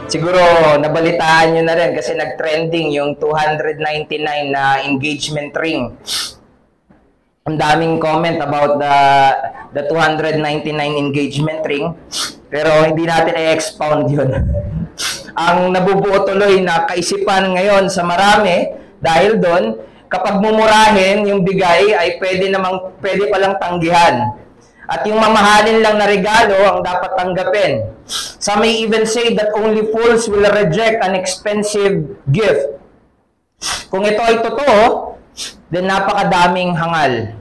Siguro nabalitaan nyo na rin kasi nag-trending yung 299 na engagement ring. Ang daming comment about the 299 engagement ring, pero hindi natin i-expound yun. Ang nabubuo tuloy na kaisipan ngayon sa marami dahil doon, kapag mumurahin yung bigay ay pwede palang tanggihan. At yung mamahalin lang na regalo ang dapat tanggapin. Some may even say that only fools will reject an expensive gift. Kung ito ay totoo, then napakadaming hangal.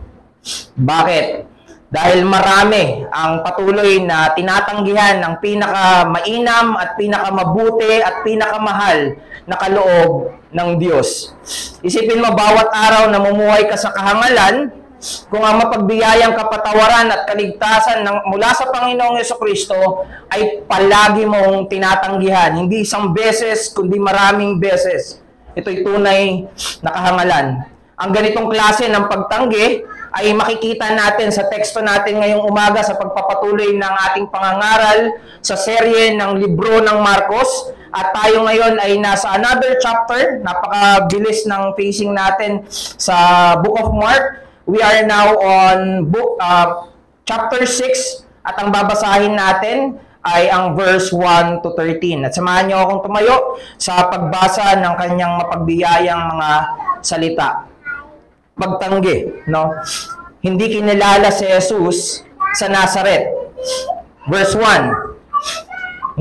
Bakit? Dahil marami ang patuloy na tinatanggihan ng pinakamainam at pinakamabuti at pinakamahal na kaloob ng Diyos. Isipin mo, bawat araw na mumuhay ka sa kahangalan, kung ang mapagbiyayang kapatawaran at kaligtasan mula sa Panginoong Jesucristo ay palagi mong tinatanggihan. Hindi isang beses, kundi maraming beses. Ito'y tunay na kahangalan. Ang ganitong klase ng pagtanggi ay makikita natin sa teksto natin ngayong umaga sa pagpapatuloy ng ating pangangaral sa serye ng libro ng Marcos. At tayo ngayon ay nasa another chapter. Napakabilis ng pacing natin sa Book of Mark. We are now on chapter 6 at ang babasahin natin ay ang verse 1 to 13. At samahan niyo akong tumayo sa pagbasa ng kanyang mapagbiyayang mga salita. Pagtanggi, no? Hindi kinilala si Jesus sa Nazaret. Verse 1.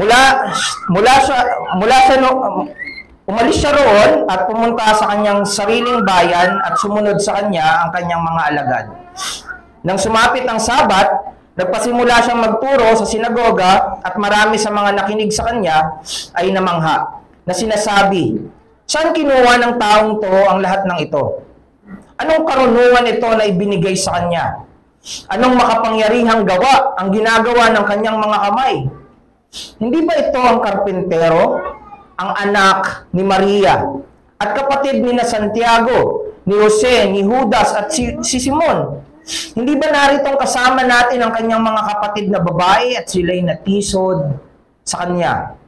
Umalis siya roon at pumunta sa kanyang sariling bayan at sumunod sa kanya ang kanyang mga alagad. Nang sumapit ang Sabat, nagpasimula siyang magturo sa sinagoga at marami sa mga nakinig sa kanya ay namangha na sinasabi, "Saan kinuha ng taong to ang lahat ng ito? Anong karunungan ito na ibinigay sa kanya? Anong makapangyarihang gawa ang ginagawa ng kanyang mga kamay? Hindi ba ito ang karpintero, ang anak ni Maria, at kapatid ni na Santiago, ni Jose, ni Judas, at si Simon? Hindi ba naritong kasama natin ang kanyang mga kapatid na babae at sila'y natisod sa kanya?"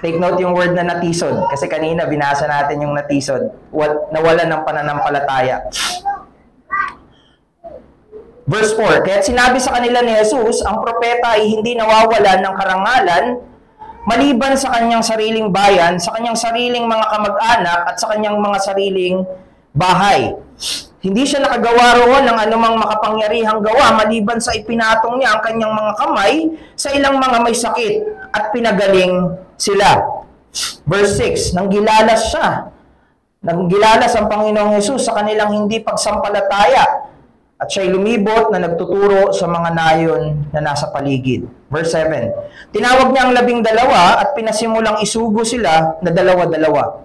Take note yung word na natisod, kasi kanina binasa natin yung natisod, nawalan ng pananampalataya. Verse 4, "Kaya't sinabi sa kanila ni Jesus, ang propeta ay hindi nawawalan ng karangalan maliban sa kanyang sariling bayan, sa kanyang sariling mga kamag-anak, at sa kanyang mga sariling bahay. Hindi siya nakagawa roon ng anumang makapangyarihang gawa maliban sa ipinatong niya ang kanyang mga kamay sa ilang mga may sakit at pinagaling sila." Verse 6, Nanggilalas ang Panginoong Hesus sa kanilang hindi pagsampalataya at siya'y lumibot na nagtuturo sa mga nayon na nasa paligid. Verse 7, Tinawag niya ang 12 at pinasimulang isugo sila na 2-2.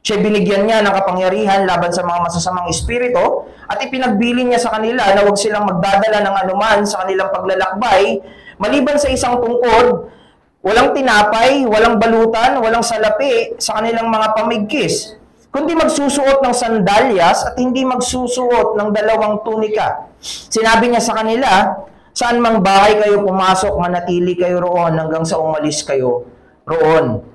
Siya binigyan niya ng kapangyarihan laban sa mga masasamang espiritu at ipinagbili niya sa kanila na huwag silang magdadala ng anuman sa kanilang paglalakbay maliban sa isang tungkod, walang tinapay, walang balutan, walang salapi sa kanilang mga pamigkis, kundi magsusuot ng sandalyas at hindi magsusuot ng 2 tunika. Sinabi niya sa kanila, saan mang bahay kayo pumasok, manatili kayo roon hanggang sa umalis kayo roon.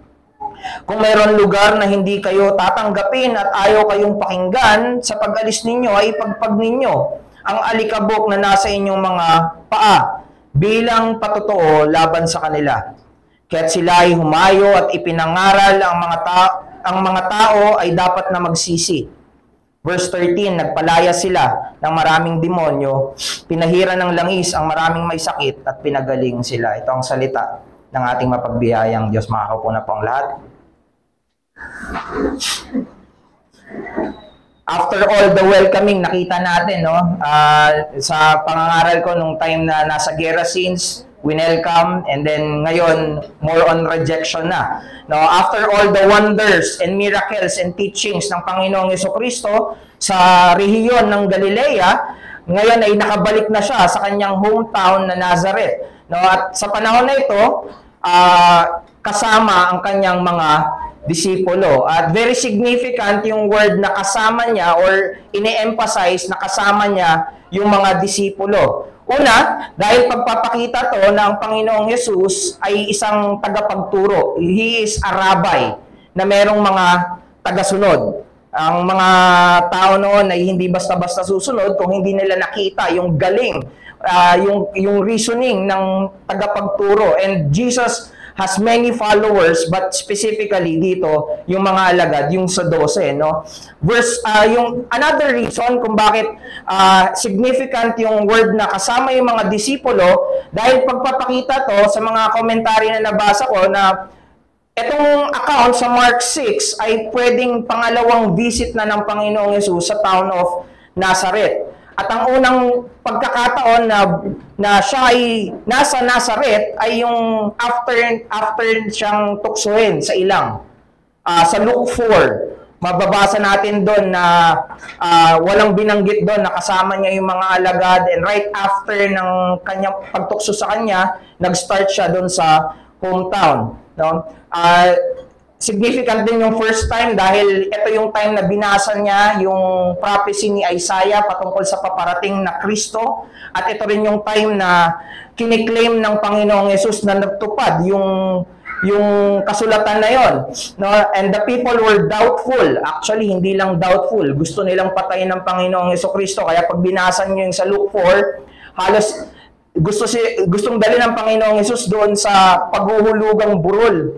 Kung mayroon lugar na hindi kayo tatanggapin at ayaw kayong pakinggan, sa pag-alis ninyo ay ipagpag ninyo ang alikabok na nasa inyong mga paa bilang patotoo laban sa kanila. Kaya't sila ay humayo at ipinangaral ang mga tao ay dapat na magsisi. Verse 13, nagpalaya sila ng maraming demonyo, pinahira ng langis ang maraming may sakit at pinagaling sila. Ito ang salita ng ating mapagbiyayang Diyos. Makakaupo na po ang lahat. After all the welcoming nakita natin, no, sa pangangaral ko nung time na nasa Gerasenes, winelcome, and then ngayon more on rejection na. No, after all the wonders and miracles and teachings ng Panginoong Jesucristo sa rehiyon ng Galilea, ngayon ay nakabalik na siya sa kanyang hometown na Nazareth. No, at sa panahon na ito, kasama ang kanyang mga disipulo. At very significant yung word na kasama niya or ine-emphasize na kasama niya yung mga disipulo. Una, dahil pagpapakita to na ang Panginoong Yesus ay isang tagapagturo. He is a rabbi na merong mga tagasunod. Ang mga tao noon ay hindi basta-basta susunod kung hindi nila nakita yung galing, yung reasoning ng tagapagturo. And Jesus has many followers, but specifically dito, yung mga alagad, yung sa 12, no? Yung another reason kung bakit significant yung word na kasama yung mga disipulo, dahil pagpapakita to sa mga komentary na nabasa ko na itong account sa Mark 6 ay pwedeng pangalawang visit na ng Panginoong Yesus sa town of Nazareth. At ang unang pagkakataon na siya ay nasa Nazareth ay yung after siyang tuksuhin sa ilang. Sa Luke 4, mababasa natin doon na walang binanggit doon na kasama niya yung mga alagad, and right after ng kanyang pagtukso sa kanya, nag-start siya doon sa hometown. No? Significant din yung first time dahil ito yung time na binasa niya yung prophecy ni Isaiah patungkol sa paparating na Kristo, at ito rin yung time na kiniklaim ng Panginoong Yesus na nagtupad yung kasulatan na yon, no? And the people were doubtful. Actually, hindi lang doubtful, gusto nilang patayin ng Panginoong Jesucristo. Kaya pag binasa niyo yung sa Luke 4, halos gustong dali ng Panginoong Yesus doon sa paghuhulugang burol.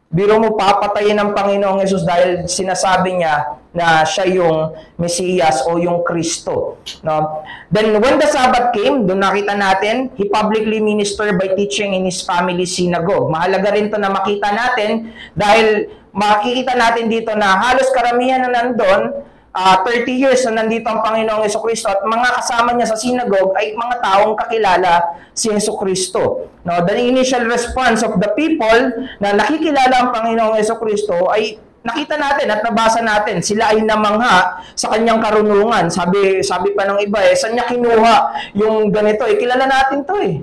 Biro mo, papatayin ng Panginoong Yesus dahil sinasabi niya na siya yung Mesiyas o yung Kristo. No? Then when the Sabbath came, doon nakita natin, he publicly ministered by teaching in his family synagogue. Mahalaga rin to na makita natin dahil makikita natin dito na halos karamihan na nandun, 30 years na nandito ang Panginoong Jesucristo, at mga kasama niya sa synagogue ay mga taong kakilala si Jesucristo. No, the initial response of the people na nakikilala ang Panginoong Jesucristo ay nakita natin at nabasa natin. Sila ay namangha sa kanyang karunungan. Sabi pa ng iba, saan niya kinuha yung ganito? Kilala natin to eh.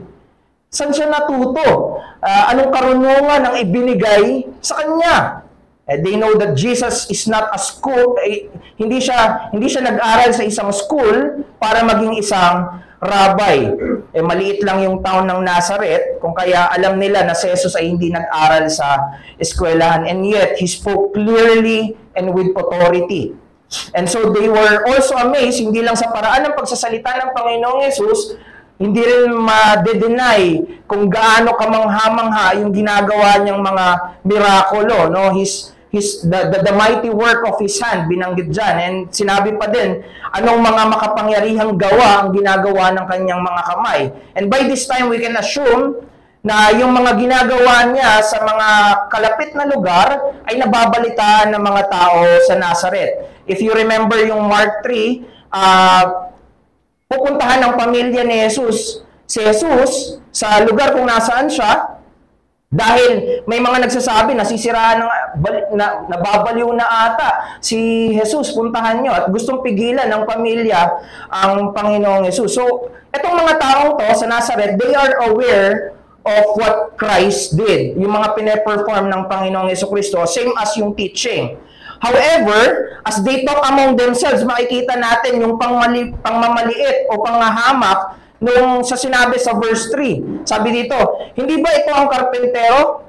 Saan siya natuto? Anong karunungan ang ibinigay sa kanya? They know that Jesus is not a school, hindi siya nag-aral sa isang school para maging isang rabbi. Maliit lang yung town ng Nazareth, kung kaya alam nila na si Jesus ay hindi nag-aral sa eskwelahan, and yet he spoke clearly and with authority. And so they were also amazed, hindi lang sa paraan ng pagsasalita ng Panginoong Yesus, hindi rin ma-deny kung gaano kamangha-mangha yung ginagawa niyang mga mirakulo, no? The mighty work of his hand, binanggit dyan. And sinabi pa din, anong mga makapangyarihang gawa ang ginagawa ng kanyang mga kamay. And by this time, we can assume na yung mga ginagawa niya sa mga kalapit na lugar ay nababalitaan ng mga tao sa Nazareth. If you remember yung Mark 3, pupuntahan ng pamilya ni Jesus, si Jesus, sa lugar kung nasaan siya, dahil may mga nagsasabi na sisiraan nababaliw na ata si Jesus, puntahan nyo, at gustong pigilan ng pamilya ang Panginoong Jesus. So, itong mga taong to sa Nazareth, they are aware of what Christ did. Yung mga pine-perform ng Panginoong Jesucristo, same as yung teaching. However, as they talk among themselves, makikita natin yung pangmamaliit o panghahamak nung sa sinabi sa verse 3. Sabi dito, hindi ba ito ang karpentero?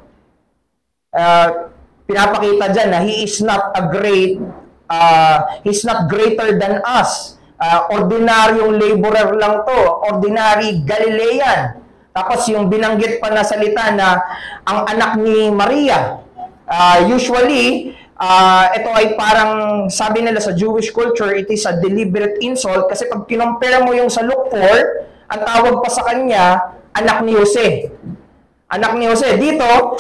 Pinapakita dyan na he's not greater than us. Ordinaryong laborer lang to, ordinary Galilean. Tapos yung binanggit pa na salita na ang anak ni Maria. Usually, ito ay parang, sabi nila sa Jewish culture, it is a deliberate insult kasi pag kinompare mo yung sa Luke 4, ang tawag pa sa kanya, anak ni Jose. Anak ni Jose. Dito,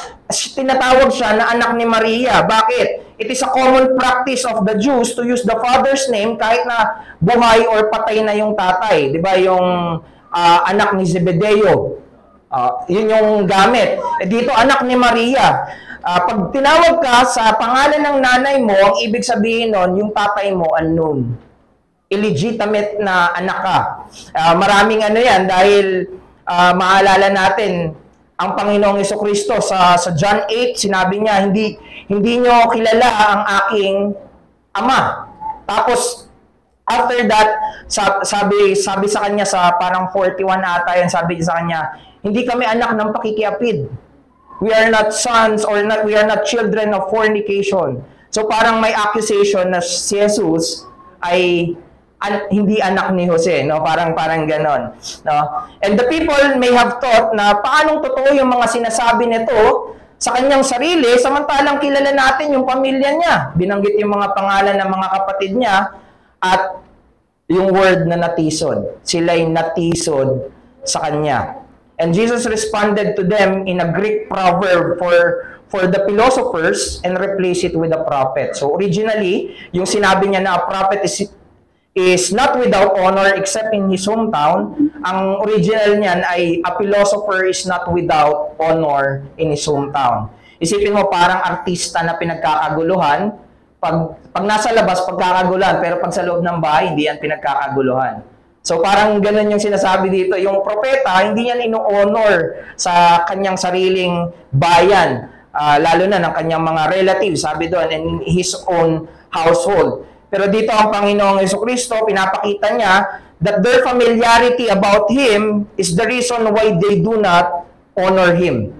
tinatawag siya na anak ni Maria. Bakit? It is a common practice of the Jews to use the father's name kahit na buhay or patay na yung tatay. Di ba? Yung anak ni Zebedeo. Yun yung gamit. Dito, anak ni Maria. Pag tinawag ka sa pangalan ng nanay mo, ang ibig sabihin nun, yung tatay mo, unknown. Illegitimate na anak ka. Maraming ano yan dahil maalala natin ang Panginoong Jesucristo sa John 8, sinabi niya, hindi nyo kilala ang aking ama. Tapos, After that, sabi sa kanya sa parang 41 ata yan, sabi sa kanya, hindi kami anak ng pakikiapid. We are not sons or we are not children of fornication. So parang may accusation na si Jesus ay hindi anak ni Jose, no? Parang ganon, no? And the people may have thought na paanong totoo yung mga sinasabi nito sa kanyang sarili, samantalang kilala natin yung pamilya niya. Binanggit yung mga pangalan ng mga kapatid niya at yung word na natisod. Sila'y natisod sa kanya. And Jesus responded to them in a Greek proverb for the philosophers and replace it with a prophet. So originally, yung sinabi niya na a prophet is not without honor except in his hometown. Ang original niyan ay a philosopher is not without honor in his hometown. Isipin mo parang artista na pinagkakaguluhan. Pag nasa labas, pagkakaguluhan, pero pag sa loob ng bahay, hindi yan pinagkakaguluhan. So parang ganun yung sinasabi dito. Yung propeta, hindi yan ino-honor sa kanyang sariling bayan. Lalo na ng kanyang mga relatives, sabi doon, in his own household. Pero dito ang Panginoong Jesucristo, pinapakita niya that their familiarity about Him is the reason why they do not honor Him.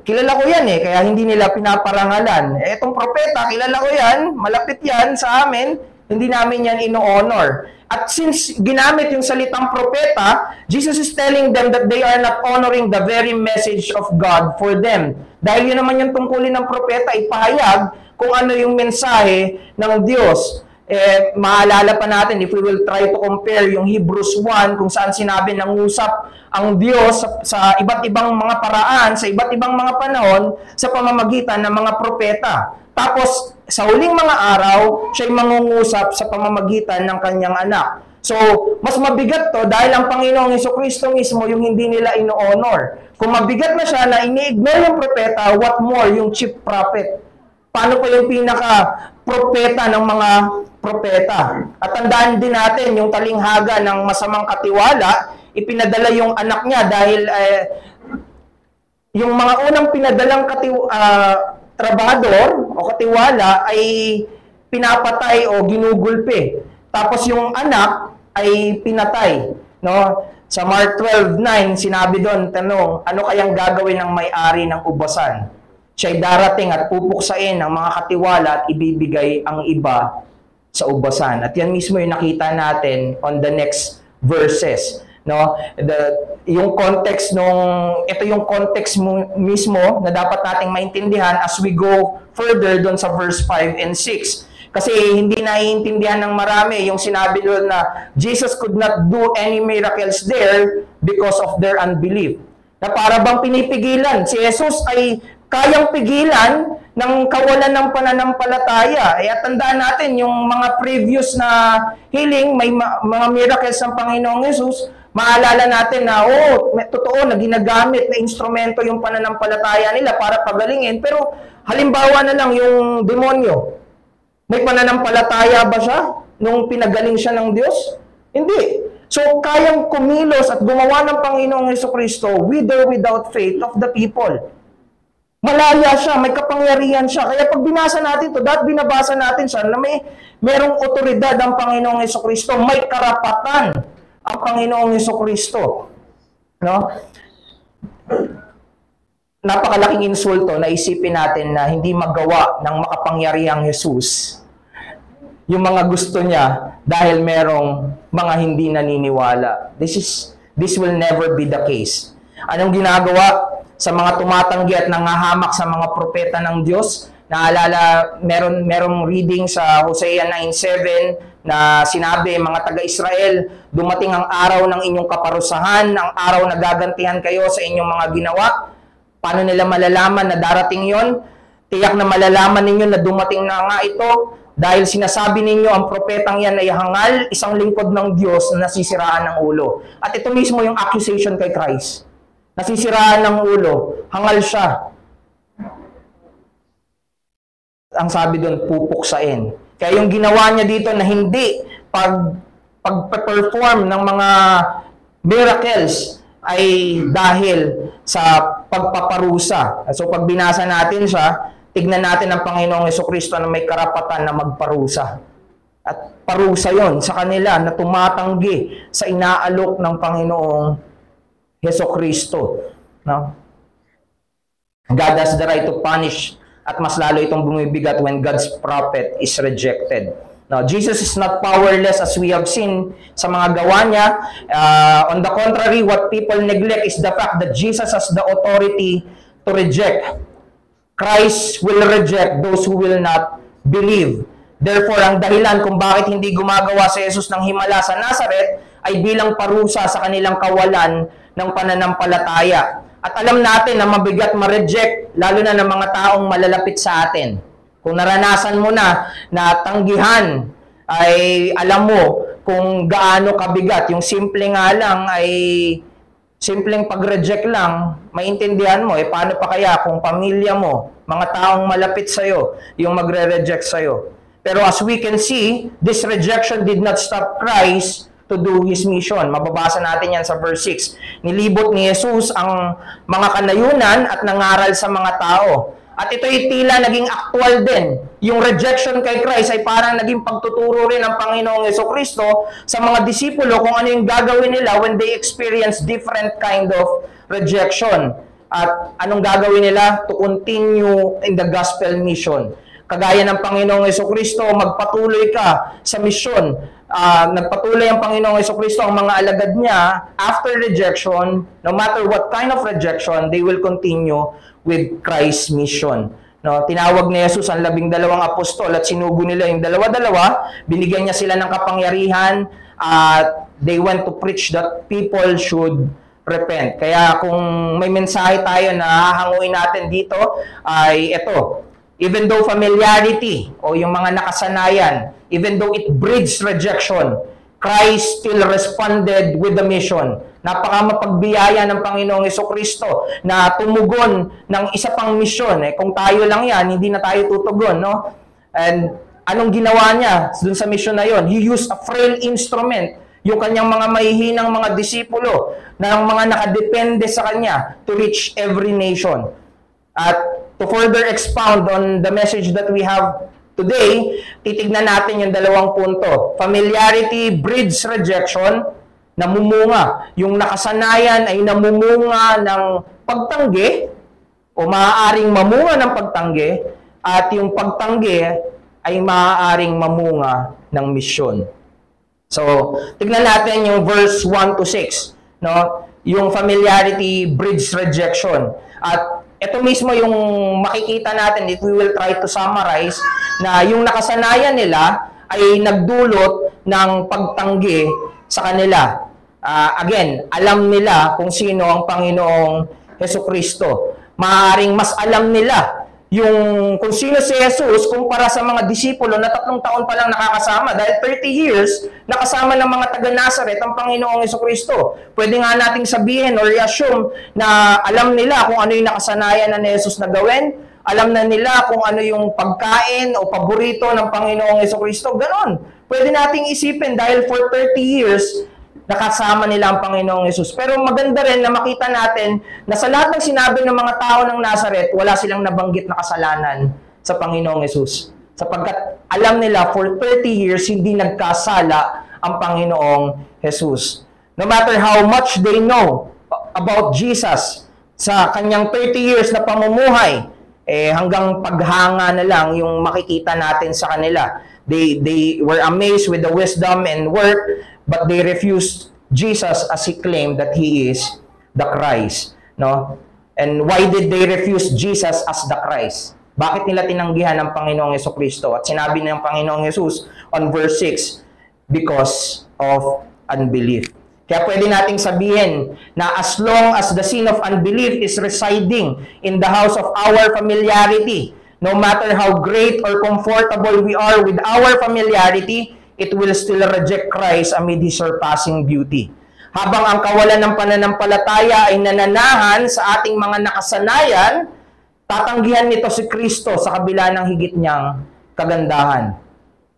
Kilala ko yan kaya hindi nila pinaparangalan. Etong propeta, kilala ko yan, malapit yan sa amin, hindi namin yan ino-honor. At since ginamit yung salitang propeta, Jesus is telling them that they are not honoring the very message of God for them. Dahil yun naman yung tungkulin ng propeta, ipahayag kung ano yung mensahe ng Diyos. Maalala pa natin, if we will try to compare yung Hebrews 1, kung saan sinabi nangusap ang Diyos sa iba't ibang mga paraan, sa iba't ibang mga panahon, sa pamamagitan ng mga propeta. Tapos, sa huling mga araw, siya'y mangungusap sa pamamagitan ng kanyang anak. So, mas mabigat to dahil ang Panginoong Jesucristo mismo yung hindi nila ino-honor. Kung mabigat na siya na ini-ignore yung propeta, what more yung chief prophet? Paano pa yung pinaka-propeta ng mga propeta? At tandaan din natin yung talinghaga ng masamang katiwala, ipinadala yung anak niya dahil yung mga unang pinadalang trabador o katiwala ay pinapatay o ginugulpi. Tapos yung anak ay pinatay. No? Sa Mark 12:9, sinabi doon, tanong, ano kayang gagawin ng may-ari ng ubasan? Siya'y darating at pupuksain ang mga katiwala at ibibigay ang iba sa ubasan. At yan mismo yung nakita natin on the next verses. No? Yung context ito yung context mismo na dapat nating maintindihan as we go further doon sa verse 5 and 6. Kasi hindi naiintindihan ng marami yung sinabi doon na Jesus could not do any miracles there because of their unbelief. Na para bang pinipigilan, si Jesus ay kayang pigilan ng kawalan ng pananampalataya. At tandaan natin, yung mga previous na healing, may mga miracles ng Panginoong Yesus, maalala natin na, totoo na ginagamit na instrumento yung pananampalataya nila para pagalingin. Pero halimbawa na lang yung demonyo. May pananampalataya ba siya nung pinagaling siya ng Diyos? Hindi. So, kayang kumilos at gumawa ng Panginoong Jesucristo with or without faith of the people. Malaya siya, may kapangyarihan siya. Kaya pag binasa natin ito, binabasa natin siya na merong otoridad ang Panginoong Jesucristo, may karapatan ang Panginoong Jesucristo. No? Napakalaking insulto na isipin natin na hindi magawa ng makapangyarihang Jesus yung mga gusto niya dahil merong mga hindi naniniwala. This will never be the case. Anong ginagawa sa mga tumatanggi at nangahamak sa mga propeta ng Diyos? Naalala, merong reading sa Hosea 9:7 na sinabi, mga taga-Israel, dumating ang araw ng inyong kaparusahan, ang araw na gagantihan kayo sa inyong mga ginawa. Paano nila malalaman na darating yon? Tiyak na malalaman ninyo na dumating na nga ito dahil sinasabi ninyo ang propetang yan ay hangal, isang lingkod ng Diyos na nasisiraan ng ulo. At ito mismo yung accusation kay Christ. Nasisiraan ng ulo, hangal siya. Ang sabi doon, pupuksain. Kaya yung ginawa niya dito na hindi pag-perform ng mga miracles ay dahil sa pagpaparusa. So pag binasa natin siya, tignan natin ang Panginoong Jesucristo na may karapatan na magparusa. At parusa yon sa kanila na tumatanggi sa inaalok ng Panginoong Hesukristo. No? God has the right to punish at mas lalo itong bumibigat when God's prophet is rejected. Now, Jesus is not powerless as we have seen sa mga gawa niya. On the contrary, what people neglect is the fact that Jesus has the authority to reject. Christ will reject those who will not believe. Therefore, ang dahilan kung bakit hindi gumagawa si Jesus ng himala sa Nazareth ay bilang parusa sa kanilang kawalan ng pananampalataya. At alam natin na mabigat ma-reject, lalo na ng mga taong malalapit sa atin. Kung naranasan mo na tanggihan, ay alam mo kung gaano kabigat. Yung simple nga lang ay simpleng pag-reject lang, maintindihan mo, paano pa kaya kung pamilya mo, mga taong malapit sa'yo, yung magre-reject sa'yo. Pero as we can see, this rejection did not stop Christ to do His mission. Mababasa natin yan sa verse 6. Nilibot ni Jesus ang mga kanayunan at nangaral sa mga tao. At ito'y tila naging actual din. Yung rejection kay Christ ay parang naging pagtuturo rin ng Panginoong Hesukristo sa mga disipulo kung ano yung gagawin nila when they experience different kind of rejection. At anong gagawin nila? To continue in the gospel mission. Kagaya ng Panginoong Hesukristo, magpatuloy ka sa misyon. Nagpatuloy ang Panginoong Hesukristo ang mga alagad niya after rejection, no matter what kind of rejection, they will continue with Christ's mission. No, tinawag ni Jesus ang 12 apostol at sinugo nila yung dalawa-dalawa, binigyan niya sila ng kapangyarihan at they went to preach that people should repent. Kaya kung may mensahe tayo na hahanguin natin dito ay ito. Even though familiarity o yung mga nakasanayan, even though it breeds rejection, Christ still responded with the mission. Napaka mapagbiyaya ng Panginoong Hesukristo na tumugon ng isa pang misyon. Kung tayo lang yan, hindi na tayo tutugon, no? And anong ginawa niya dun sa misyon na yon? He used a frail instrument, yung kanyang mga mahihinang mga disipulo, ng mga nakadepende sa kanya to reach every nation. At to further expound on the message that we have today, titignan natin yung dalawang punto. Familiarity breeds rejection, namumunga. Yung nakasanayan ay namumunga ng pagtanggi o maaaring mamunga ng pagtanggi at yung pagtanggi ay maaaring mamunga ng misyon. So, tignan natin yung verse 1 to 6. No? Yung familiarity breeds rejection. At ito mismo yung makikita natin if we will try to summarize na yung nakasanayan nila ay nagdulot ng pagtanggi sa kanila. Again, alam nila kung sino ang Panginoong Hesukristo. Maaaring mas alam nila yung kung sino si Jesus kumpara sa mga disipulo na 3 taon pa lang nakakasama. Dahil 30 years, nakasama ng mga taga-Nazaret ang Panginoong Hesukristo. Pwede nga nating sabihin or i-assume na alam nila kung ano yung nakasanayan na ni Jesus na gawin. Alam na nila kung ano yung pagkain o paborito ng Panginoong Hesukristo. Ganon. Pwede nating isipin dahil for 30 years, nakasama nila ang Panginoong Hesus. Pero maganda rin na makita natin na sa lahat ng sinabi ng mga tao ng Nazareth, wala silang nabanggit na kasalanan sa Panginoong Hesus. Sapagkat alam nila for 30 years hindi nagkasala ang Panginoong Hesus. No matter how much they know about Jesus sa kanyang 30 years na pamumuhay, hanggang paghanga na lang yung makikita natin sa kanila. They were amazed with the wisdom and work, but they refused Jesus as He claimed that He is the Christ. No? And why did they refuse Jesus as the Christ? Bakit nila tinanggihan ang Panginoong Hesukristo? At sinabi ng Panginoong Hesus on verse 6, because of unbelief. Kaya pwede nating sabihin na as long as the sin of unbelief is residing in the house of our familiarity, no matter how great or comfortable we are with our familiarity, it will still reject Christ amid His surpassing beauty. Habang ang kawalan ng pananampalataya ay nananahan sa ating mga nakasanayan, tatanggihan nito si Kristo sa kabila ng higit niyang kagandahan.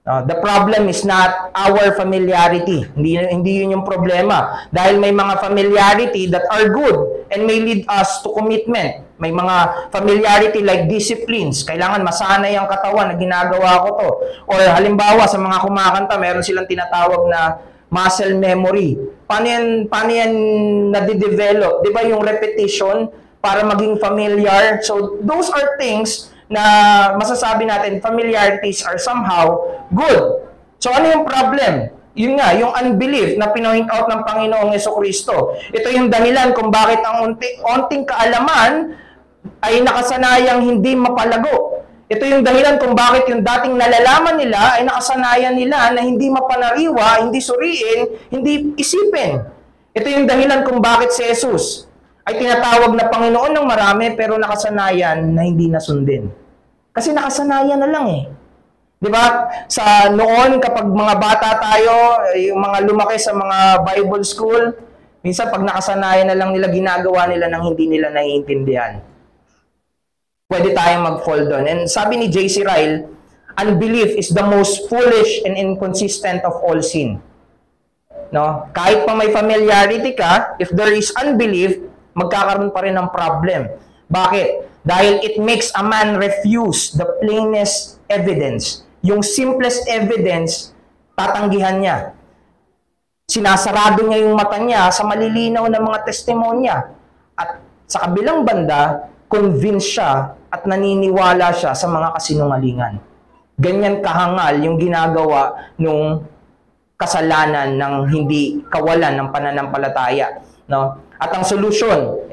The problem is not our familiarity. Hindi yun yung problema. Dahil may mga familiarity that are good. and may lead us to commitment. May mga familiarity like disciplines. Kailangan masanay ang katawan na ginagawa ko to. Or halimbawa, sa mga kumakanta, meron silang tinatawag na muscle memory. Paano yan nade-develop? Di ba yung repetition para maging familiar? So, those are things na masasabi natin, familiarities are somehow good. So, ano yung problem? Yun nga, yung unbelief na pinoint out ng Panginoong Jesucristo. Ito yung dahilan kung bakit ang onting kaalaman ay nakasanayang hindi mapalago. Ito yung dahilan kung bakit yung dating nalalaman nila ay nakasanayan nila na hindi mapanariwa, hindi suriin, hindi isipin. Ito yung dahilan kung bakit si Jesus ay tinatawag na Panginoon ng marami pero nakasanayan na hindi nasundin. Kasi nakasanayan na lang eh. Di ba? Sa noon, kapag mga bata tayo, yung mga lumaki sa mga Bible school, minsan pag nakasanayan na lang nila, ginagawa nila nang hindi nila naiintindihan. Pwede tayong mag-fall doon. And sabi ni J.C. Ryle, unbelief is the most foolish and inconsistent of all sin. No? Kahit pa may familiarity ka, if there is unbelief, magkakaroon pa rin ng problem. Bakit? Dahil it makes a man refuse the plainest evidence. Yung simplest evidence, tatanggihan niya. Sinasarado niya yung mata niya sa malilinaw na mga testimonya. At sa kabilang banda, convinced siya at naniniwala siya sa mga kasinungalingan. Ganyan kahangal yung ginagawa nung kasalanan ng hindi kawalan ng pananampalataya. No? At ang solusyon,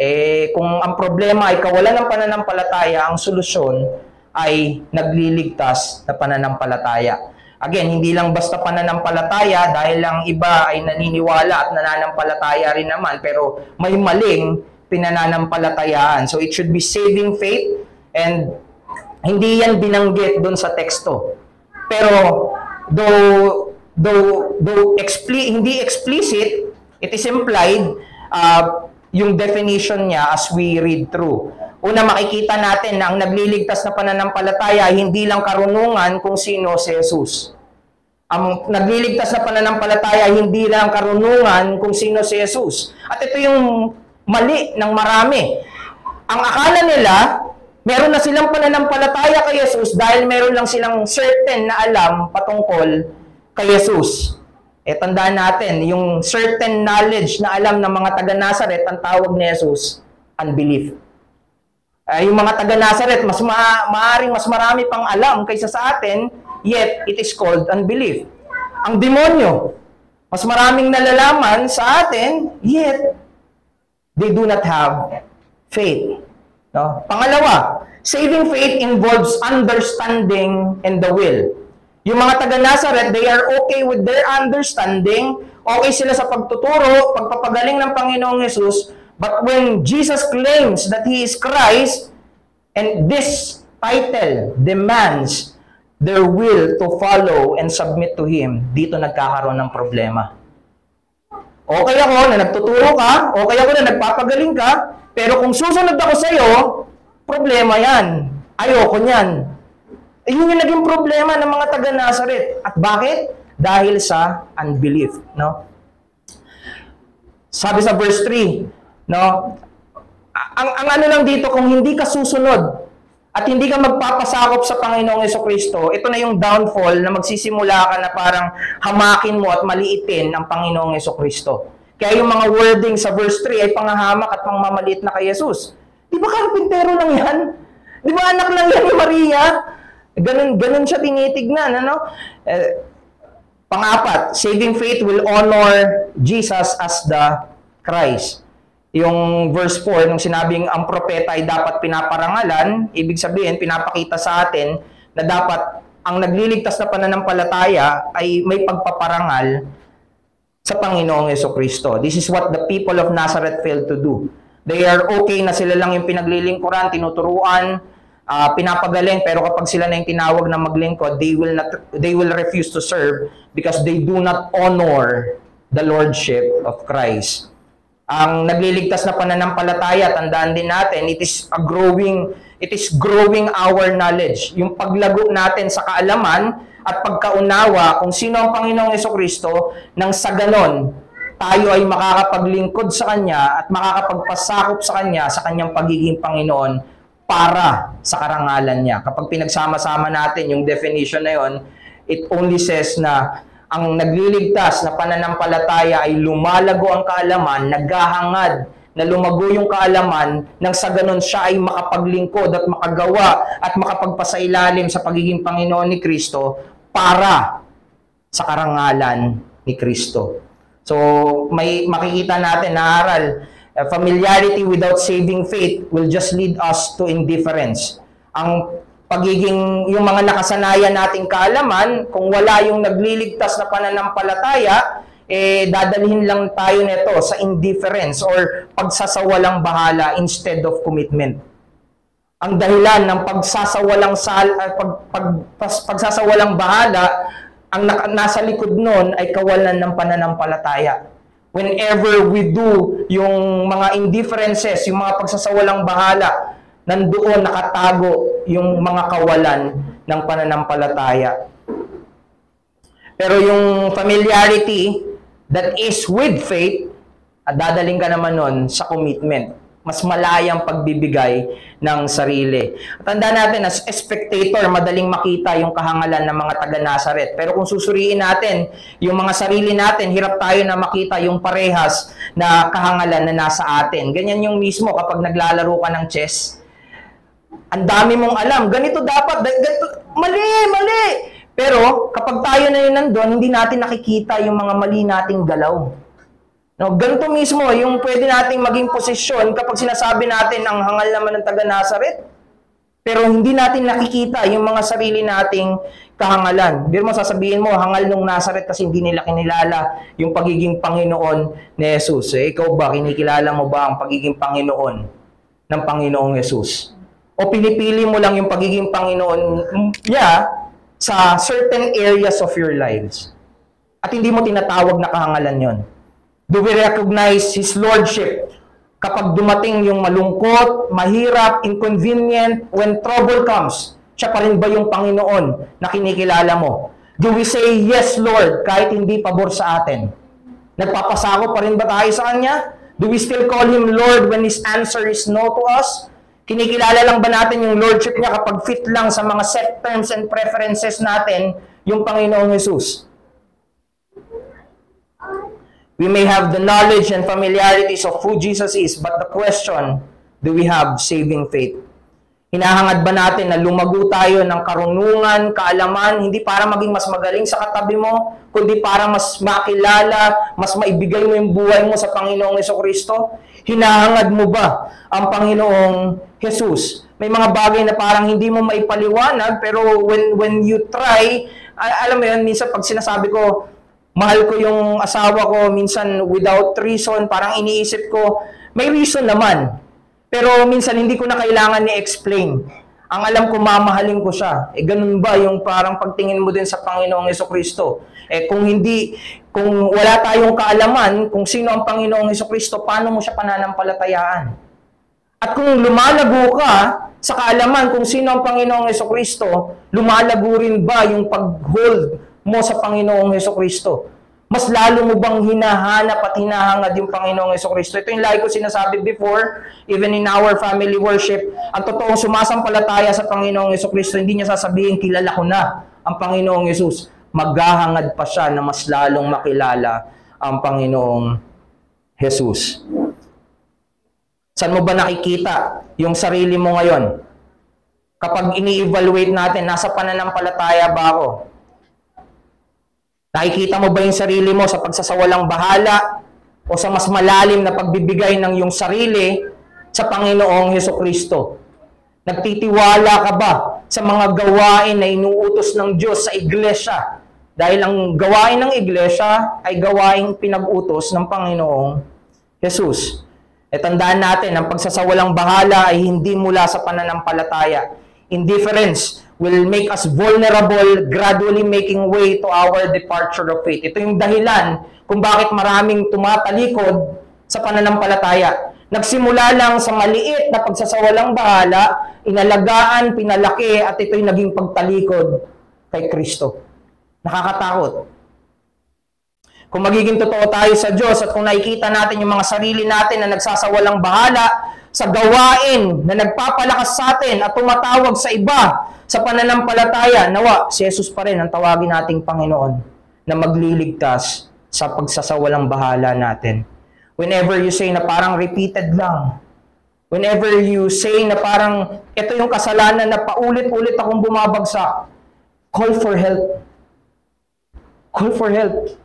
kung ang problema ay kawalan ng pananampalataya, ang solusyon ay nagliligtas na pananampalataya. Again, hindi lang basta pananampalataya dahil lang iba ay naniniwala at nananampalataya rin naman, pero may maling pinananampalatayaan. So it should be saving faith, and hindi yan binanggit doon sa teksto. Pero hindi explicit, it is implied yung definition niya as we read through. Una, makikita natin na ang nagliligtas na pananampalataya ay hindi lang karunungan kung sino si Jesus. Ang nagliligtas na pananampalataya ay hindi lang karunungan kung sino si Jesus. At ito yung mali ng marami. Ang akala nila, meron na silang pananampalataya kay Jesus dahil meron lang silang certain na alam patungkol kay Jesus. Tandaan natin, yung certain knowledge na alam ng mga taga-Nazaret, ang tawag ni Jesus, unbelief. Yung mga taga-Nazaret, maaaring mas marami pang alam kaysa sa atin, yet it is called unbelief. Ang demonyo, mas maraming nalalaman sa atin, yet they do not have faith. No? Pangalawa, saving faith involves understanding and the will. Yung mga taga-Nazaret, they are okay with their understanding, okay sila sa pagtuturo, pagpapagaling ng Panginoong Jesus, but when Jesus claims that He is Christ, and this title demands their will to follow and submit to Him, dito nagkakaroon ng problema. Okay ako na nagtuturo ka, okay ako na nagpapagaling ka, pero kung susunod ako sa iyo, problema yan. Ayoko niyan. Yun yung naging problema ng mga taga-Nazaret. At bakit? Dahil sa unbelief. No? Sabi sa verse 3, no? Ang ano lang dito, kung hindi ka susunod at hindi ka magpapasakop sa Panginoong Jesucristo, ito na yung downfall na magsisimula ka na parang hamakin mo at maliitin ang Panginoong Jesucristo. Kaya yung mga wording sa verse 3 ay panghahamak at pangmamaliit na kay Jesus. Di ba karpintero lang yan? Di ba anak lang yan ni Maria? Ganun siya tinitignan. Ano? Pang-apat, saving faith will honor Jesus as the Christ. Yung verse 4, nung sinabing ang propeta ay dapat pinaparangalan, ibig sabihin, pinapakita sa atin na dapat ang nagliligtas na pananampalataya ay may pagpaparangal sa Panginoong Jesucristo. This is what the people of Nazareth failed to do. They are okay na sila lang yung pinaglilingkuran, tinuturuan, pinapagaling, pero kapag sila na yung tinawag na maglingkod, they will refuse to serve because they do not honor the lordship of Christ. Ang nagliligtas na pananampalataya, tandaan din natin, it is growing our knowledge. Yung paglago natin sa kaalaman at pagkaunawa kung sino ang Panginoong Jesucristo, nang sa ganon tayo ay makakapaglingkod sa Kanya at makakapagpasakop sa Kanya sa Kanyang pagiging Panginoon para sa karangalan niya. Kapag pinagsama-sama natin yung definition na yon, it only says na ang nagliligtas na pananampalataya ay lumalago ang kaalaman, naghahangad na lumago yung kaalaman nang sa ganun siya ay makapaglingkod at makagawa at makapagpasailalim sa pagiging Panginoon ni Kristo para sa karangalan ni Kristo. So, may makikita natin na aral, familiarity without saving faith will just lead us to indifference. Ang pagiging, yung mga nakasanayan nating kaalaman, kung wala yung nagliligtas na pananampalataya, dadalhin lang tayo nito sa indifference or pagsasawalang bahala instead of commitment. Ang dahilan ng pagsasawalang bahala, ang nasa likod nun ay kawalan ng pananampalataya. Whenever we do yung mga indifferences, yung mga pagsasawalang bahala, nandoon nakatago yung mga kawalan ng pananampalataya. Pero yung familiarity that is with faith, at dadaling ka naman nun sa commitment. Mas malayang pagbibigay ng sarili. Tandaan natin, as spectator, madaling makita yung kahangalan ng mga taga-Nazaret. Pero kung susuriin natin, yung mga sarili natin, hirap tayo na makita yung parehas na kahangalan na nasa atin. Ganyan yung mismo kapag naglalaro ka ng chess. Ang dami mong alam, ganito dapat, ganito, mali! Pero kapag tayo na yun nandun, hindi natin nakikita yung mga mali nating galaw. No, ganito mismo yung pwede nating maging posisyon kapag sinasabi natin ang hangal naman ng taga-Nazaret. Pero hindi natin nakikita yung mga sarili nating kahangalan. Biro mo, sasabihin mo, hangal nung Nazaret kasi hindi nila kinilala yung pagiging Panginoon ni Jesus. Ikaw ba, kinikilala mo ba ang pagiging Panginoon ng Panginoong Jesus? O pinipili mo lang yung pagiging Panginoon niya sa certain areas of your lives. At hindi mo tinatawag na kahangalan yon. Do we recognize His Lordship kapag dumating yung malungkot, mahirap, inconvenient, when trouble comes? Siya pa rin ba yung Panginoon na kinikilala mo? Do we say, yes Lord, kahit hindi pabor sa atin? Nagpapasako pa rin ba tayo sa Kanya? Do we still call Him Lord when His answer is no to us? Kinikilala lang ba natin yung Lordship niya kapag fit lang sa mga set terms and preferences natin yung Panginoong Jesus? We may have the knowledge and familiarities of who Jesus is, but the question, do we have saving faith? Hinahangad ba natin na lumago tayo ng karunungan, kaalaman, hindi para maging mas magaling sa katabi mo, kundi para mas makilala, mas maibigay mo yung buhay mo sa Panginoong Jesucristo? Hinahangad mo ba ang Panginoong Jesus? May mga bagay na parang hindi mo maipaliwanag, pero when you try, alam mo yun, minsan pag sinasabi ko, mahal ko yung asawa ko, minsan without reason, parang iniisip ko, may reason naman. Pero minsan hindi ko na kailangan ni-explain. Ang alam ko, mamahalin ko siya. Ganun ba yung parang pagtingin mo din sa Panginoong Jesucristo? Kung wala tayong kaalaman kung sino ang Panginoong Jesucristo, paano mo siya pananampalatayaan? At kung lumalago ka sa kaalaman kung sino ang Panginoong Jesucristo, lumalago rin ba yung pag-hold mo sa Panginoong Jesucristo? Mas lalo mo bang hinahanap at hinahangad yung Panginoong Jesucristo? Ito yung lagi ko sinasabi before, even in our family worship, ang totoong sumasampalataya sa Panginoong Jesucristo, hindi niya sasabihin, kilala ko na ang Panginoong Jesus. Maghahangad pa siya na mas lalong makilala ang Panginoong Jesus. Saan mo ba nakikita yung sarili mo ngayon? Kapag ini-evaluate natin, nasa pananampalataya ba ako? Nakikita mo ba yung sarili mo sa pagsasawalang bahala o sa mas malalim na pagbibigay ng iyong sarili sa Panginoong Jesucristo? Nagtitiwala ka ba sa mga gawain na inuutos ng Diyos sa iglesia? Dahil ang gawain ng iglesia ay gawaing pinag-utos ng Panginoong Jesus. Tandaan natin, ang pagsasawalang bahala ay hindi mula sa pananampalataya. Indifference will make us vulnerable, gradually making way to our departure of faith. Ito yung dahilan kung bakit maraming tumatalikod sa pananampalataya. Nagsimula lang sa maliit na pagsasawalang bahala, inalagaan, pinalaki, at ito'y naging pagtalikod kay Kristo. Nakakatakot. Kung magiging totoo tayo sa Diyos at kung nakikita natin yung mga sarili natin na nagsasawalang bahala sa gawain na nagpapalakas sa atin at tumatawag sa iba sa pananampalataya, nawa, si Jesus pa rin ang tawagin nating Panginoon na magliligtas sa pagsasawalang bahala natin. Whenever you say na parang repeated lang, whenever you say na parang ito yung kasalanan na paulit-ulit akong bumabagsak, call for help. Call for help.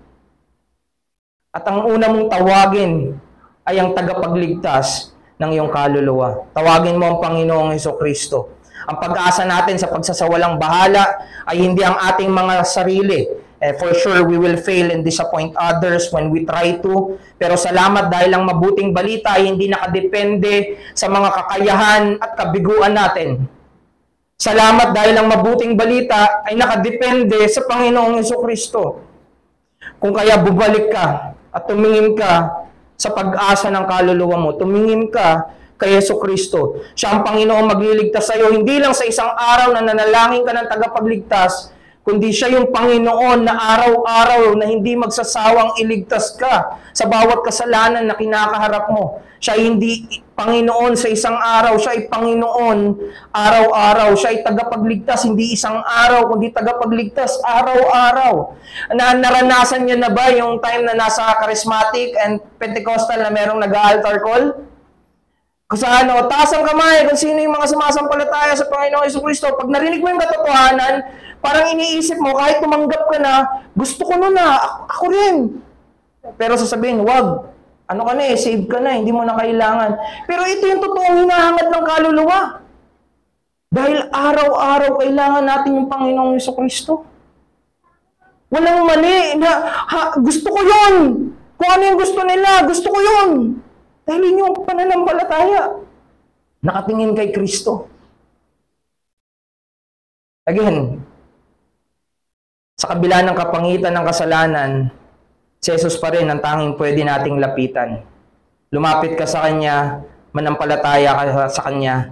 At ang una mong tawagin ay ang tagapagligtas ng iyong kaluluwa. Tawagin mo ang Panginoong Hesukristo. Ang pag-asa natin sa pagsasawalang bahala ay hindi ang ating mga sarili. For sure, we will fail and disappoint others when we try to. Pero salamat dahil ang mabuting balita ay hindi nakadepende sa mga kakayahan at kabiguan natin. Salamat dahil ang mabuting balita ay nakadepende sa Panginoong Hesukristo. Kung kaya bubalik ka at tumingin ka sa pag-asa ng kaluluwa mo, tumingin ka kay Hesukristo. Siya ang Panginoong magliligtas sa iyo, hindi lang sa isang araw na nanalangin ka ng tagapagligtas, kundi siya yung Panginoon na araw-araw na hindi magsasawang iligtas ka sa bawat kasalanan na kinakaharap mo. Siya hindi Panginoon sa isang araw, siya ay Panginoon araw-araw. Siya ay tagapagligtas, hindi isang araw, kundi tagapagligtas araw-araw. Naranasan niyo na ba yung time na nasa charismatic and Pentecostal na merong nag-altar call? Kung saan, taas ang kamay kung sino yung mga sumasampalataya sa Panginoong Hesukristo. Pag narinig mo yung katotohanan, parang iniisip mo, kahit tumanggap ka na, gusto ko nun na, ako rin. Pero sasabihin, wag. Ano ka na save ka na, hindi mo na kailangan. Pero ito yung totoong hinahangad ng kaluluwa. Dahil araw-araw kailangan natin yung Panginoong Hesukristo. Walang mali na, gusto ko yun. Kung ano yung gusto nila, gusto ko yun. Dahil yun yung pananampalataya. Nakatingin kay Kristo. Again, sa kabila ng kapangitan ng kasalanan, si Jesus pa rin ang tanging pwede nating lapitan. Lumapit ka sa Kanya, manampalataya ka sa Kanya.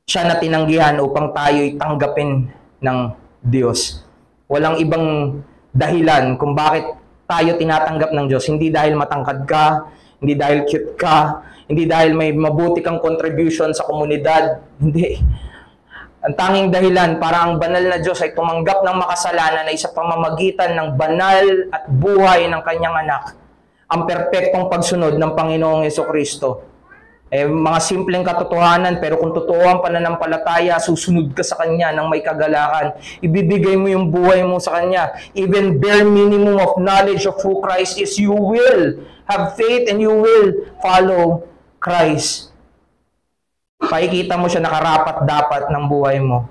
Siya na tinanggihan upang tayo'y tanggapin ng Diyos. Walang ibang dahilan kung bakit tayo tinatanggap ng Diyos. Hindi dahil matangkad ka, hindi dahil cute ka, hindi dahil may mabuti kang contribution sa komunidad. Hindi. Ang tanging dahilan para ang banal na Diyos ay tumanggap ng makasalanan ay sa pamamagitan ng banal at buhay ng Kanyang anak, ang perpektong pagsunod ng Panginoong Hesukristo. Mga simpleng katotohanan, pero kung totoo ang pananampalataya, susunod ka sa Kanya ng may kagalakan. Ibibigay mo yung buhay mo sa Kanya. Even bare minimum of knowledge of who Christ is, you will have faith and you will follow Christ. Pakikita mo siya nakarapat-dapat ng buhay mo.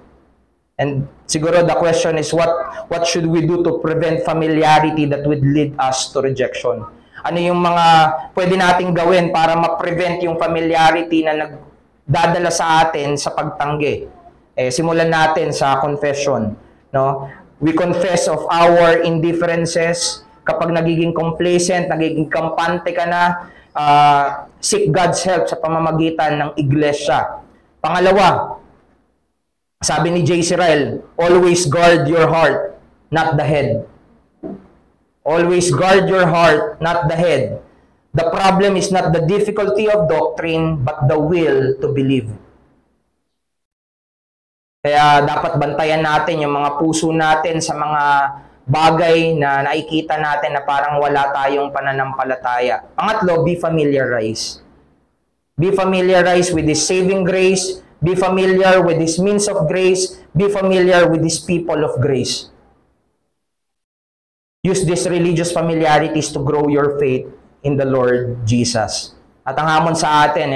And siguro the question is, what should we do to prevent familiarity that would lead us to rejection? Ano yung mga pwede nating gawin para ma-prevent yung familiarity na nagdadala sa atin sa pagtanggi? Simulan natin sa confession. No? We confess of our indifferences. Kapag nagiging complacent, nagiging kampante ka na, seek God's help sa pamamagitan ng iglesia. Pangalawa, sabi ni J. Cyril, always guard your heart, not the head. Always guard your heart, not the head. The problem is not the difficulty of doctrine, but the will to believe. Kaya dapat bantayan natin yung mga puso natin sa mga bagay na nakikita natin na parang wala tayong pananampalataya. Pangatlo, be familiarized. Be familiarized with His saving grace. Be familiar with His means of grace. Be familiar with His people of grace. Use these religious familiarities to grow your faith in the Lord Jesus. At ang hamon sa atin,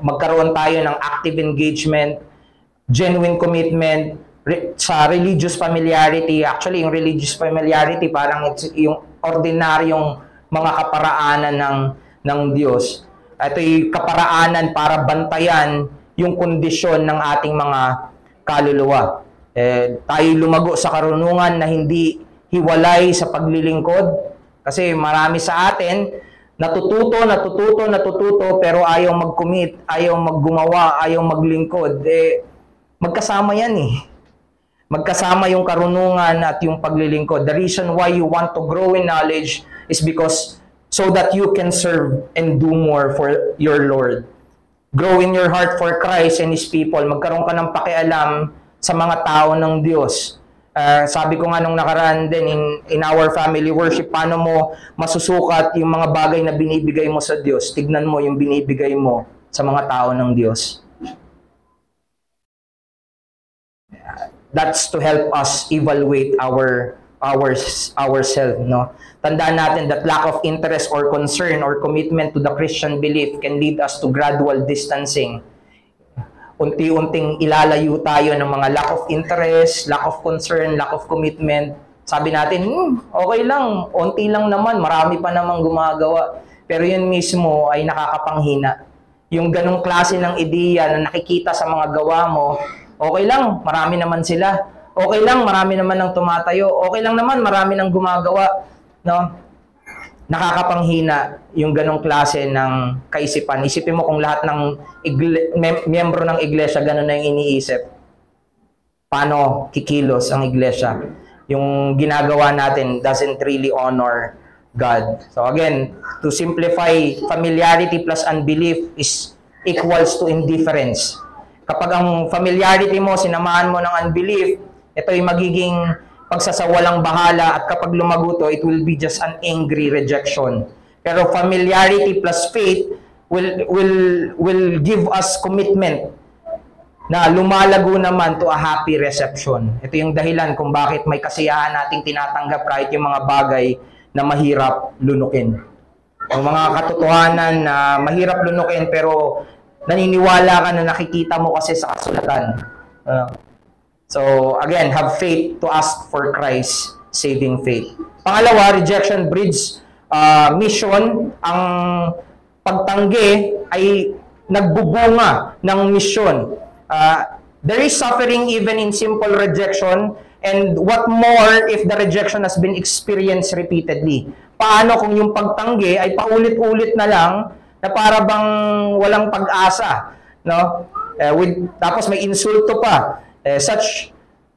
magkaroon tayo ng active engagement, genuine commitment, sa religious familiarity. Actually, yung religious familiarity parang yung ordinaryong mga kaparaanan ng Diyos. Ito yung kaparaanan para bantayan yung kondisyon ng ating mga kaluluwa. Tayo lumago sa karunungan na hindi hiwalay sa paglilingkod. Kasi marami sa atin, natututo, pero ayaw mag-commit, ayaw maggumawa, ayaw maglingkod. Magkasama yan . Magkasama yung karunungan at yung paglilingkod. The reason why you want to grow in knowledge is because so that you can serve and do more for your Lord. Grow in your heart for Christ and His people. Magkaroon ka ng pakialam sa mga tao ng Diyos. Sabi ko nga nung nakaraan din in our family worship, paano mo masusukat yung mga bagay na binibigay mo sa Diyos? Tignan mo yung binibigay mo sa mga tao ng Diyos. That's to help us evaluate ourselves, no? Tandaan natin that lack of interest or concern or commitment to the Christian belief can lead us to gradual distancing. Unti-unting ilalayo tayo ng mga lack of interest, lack of concern, lack of commitment. Sabi natin, okay lang, unti lang naman, marami pa namang gumagawa. Pero yun mismo ay nakakapanghina. Yung ganong klase ng ideya na nakikita sa mga gawa mo, okay lang, marami naman sila. Okay lang, marami naman nang tumatayo. Okay lang naman, marami nang gumagawa. No? Nakakapanghina yung ganong klase ng kaisipan. Isipin mo kung lahat ng miyembro ng iglesia ganun na yung iniisip. Paano kikilos ang iglesia? Yung ginagawa natin doesn't really honor God. So again, to simplify, familiarity plus unbelief is equals to indifference. Kapag ang familiarity mo, sinamahan mo ng unbelief, ito ay magiging pagsasawalang bahala, at kapag lumago to, it will be just an angry rejection. Pero familiarity plus faith will give us commitment na lumalago naman to a happy reception. Ito yung dahilan kung bakit may kasiyahan nating tinatanggap kahit yung mga bagay na mahirap lunukin. Yung mga katotohanan na mahirap lunukin pero naniniwala ka na nakikita mo kasi sa kasulatan. So, again, have faith to ask for Christ's saving faith. Pangalawa, rejection breeds mission. Ang pagtanggi ay nagbubunga ng mission. There is suffering even in simple rejection, and what more if the rejection has been experienced repeatedly? Paano kung yung pagtanggi ay paulit-ulit na lang na para bang walang pag-asa, no? Tapos may insulto pa.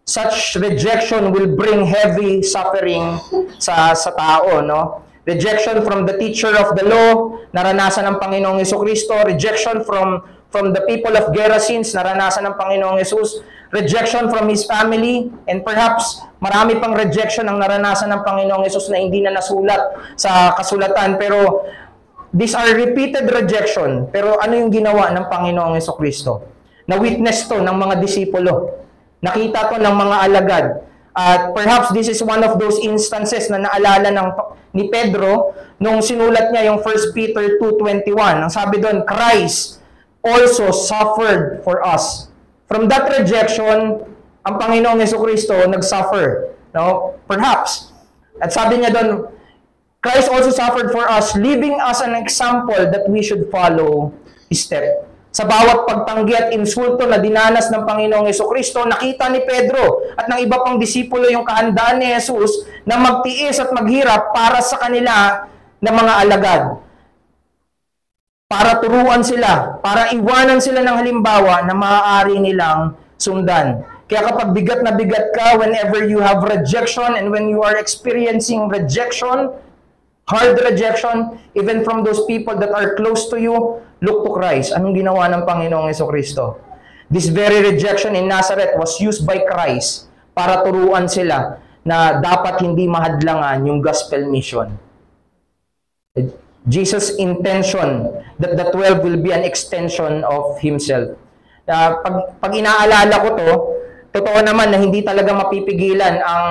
Such rejection will bring heavy suffering sa tao, no? Rejection from the teacher of the law, naranasan ng Panginoong Jesucristo. Rejection from the people of Gerasenes, naranasan ng Panginoong Jesus. Rejection from His family, and perhaps marami pang rejection ang naranasan ng Panginoong Jesus na hindi na nasulat sa kasulatan. Pero these are repeated rejection. Pero ano yung ginawa ng Panginoong Jesucristo? Na-witness to ng mga disipulo. Nakita to ng mga alagad. At perhaps this is one of those instances na naalala ni Pedro nung sinulat niya yung 1 Peter 2:21. Ang sabi doon, Christ also suffered for us. From that rejection, ang Panginoong Jesucristo nag-suffer. No? Perhaps. At sabi niya doon, Christ also suffered for us, leaving us an example that we should follow His step. Sa bawat pagtanggi at insulto na dinanas ng Panginoong Jesucristo, nakita ni Pedro at ng iba pang disipulo yung kahandaan ni Jesus na magtiis at maghirap para sa kanila na mga alagad. Para turuan sila, para iwanan sila ng halimbawa na maaari nilang sundan. Kaya kapag bigat na bigat ka, whenever you have rejection and when you are experiencing rejection, hard rejection, even from those people that are close to you, look to Christ. Anong ginawa ng Panginoong Jesucristo? This very rejection in Nazareth was used by Christ para turuan sila na dapat hindi mahadlangan yung gospel mission. Jesus' intention that the 12 will be an extension of Himself. Pag inaalala ko to, totoo naman na hindi talaga mapipigilan ang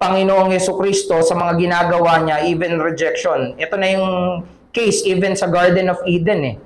Panginoong Jesucristo sa mga ginagawa niya, even rejection. Ito na yung case even sa Garden of Eden eh.